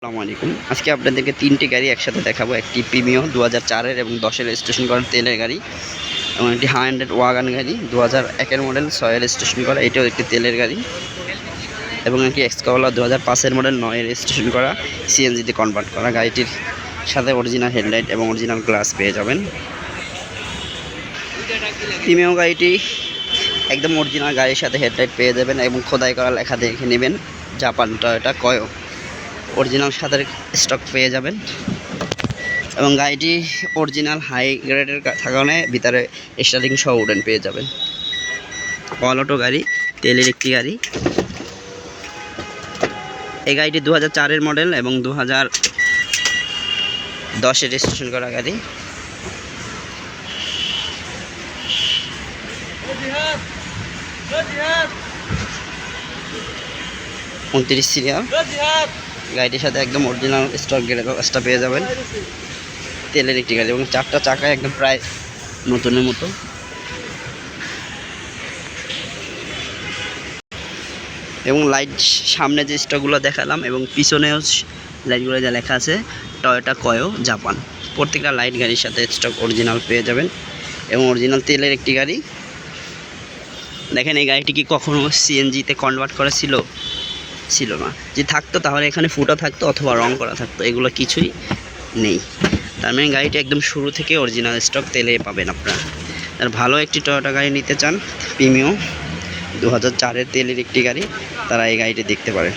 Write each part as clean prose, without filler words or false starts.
আসসালামু আলাইকুম। আজকে আপনাদেরকে 3টি গাড়ি একসাথে দেখাবো। একটি প্রিমিও 2004-এর এবং 10-এর রেজিস্ট্রেশন করা তেলের গাড়ি, এবং একটি 100 ওয়াগন গাড়ি 2001-এর মডেল 6-এর রেজিস্ট্রেশন করা, এটাও একটি তেলের গাড়ি, এবং একটি এক্সকোলা 2005-এর মডেল 9-এর রেজিস্ট্রেশন করা, সিএনজিতে কনভার্ট করা। গাড়িটির সাথে অরিজিনাল হেডলাইট এবং অরিজিনাল গ্লাস পেয়ে যাবেন। প্রিমিও গাড়িটি একদম অরিজিনাল গাড়ির সাথে হেডলাইট পেয়ে যাবেন এবং খোদাই করা লেখা দেখে নেবেন জাপান টয়োটা কয়ো। অরিজিনাল সাথে স্টক পেয়ে যাবেন, এবং গাড়িটি অরিজিনাল হাই গ্রেডের কারণে ভিতরে স্টারিং সহ উডেন পেয়ে যাবেন। অল অটো গাড়ি, তেলের একটি গাড়ি। এই গাড়িটি 2004-এর মডেল এবং 2010-এর রেজিস্ট্রেশন করা গাড়ি। উনত্রিশ সিরিয়াল। গাড়িটির সাথে একদম অরিজিনাল স্টক গ্যাসটা পেয়ে যাবেন। তেলের একটি গাড়ি এবং 4টা চাকা একদম প্রায় নতুনের মতো। এবং লাইট সামনে যে স্টকগুলো দেখালাম এবং পিছনেও লাইটগুলো যা লেখা আছে টয়োটা কয়ো জাপান। প্রত্যেকটা লাইট গাড়ির সাথে স্টক অরিজিনাল পেয়ে যাবেন এবং অরিজিনাল তেলের একটি গাড়ি। দেখেন, এই গাড়িটি কি কখনো সিএনজিতে কনভার্ট করা ছিল না। যদি থাকতো তাহলে এখানে ফুটা থাকতো অথবা রং করা থাকতো, এগুলো কিছুই নেই। তার মানে গাড়িটা একদম শুরু থেকে অরিজিনাল স্টক তেলে পাবেন আপনারা। আর ভালো একটি টয়োটা গাড়ি নিতে চান, প্রিমিও 2004-এর তেলের একটি গাড়ি, তারা এই গাড়িটি দেখতে পারেন।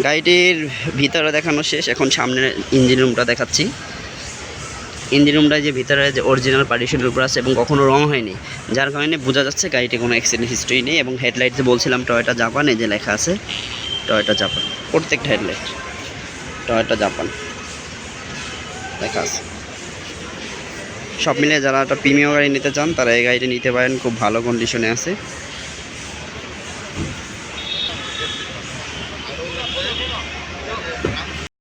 গাড়িটির ভিতরে দেখানো শেষ, এখন সামনের ইঞ্জিন রুমটা দেখাচ্ছি। ইঞ্জিন রুমটা যে ভিতরে যে অরিজিনাল পার্টিশনের উপর আছে এবং কখনো রং হয়নি, যার কারণে বোঝা যাচ্ছে গাড়িটি কোনো অ্যাক্সিডেন্ট হিস্ট্রি নেই। এবং হেডলাইট যে বলছিলাম টয়োটা জাপান, এই যে লেখা আছে টয়োটা জাপান, প্রত্যেকটা হেডলাইট টয়োটা জাপান লেখা আছে। সব মিলিয়ে যারা একটা প্রিমিয়াম গাড়ি নিতে চান তারা এই গাড়িটি নিতে পারেন, খুব ভালো কন্ডিশনে আছে।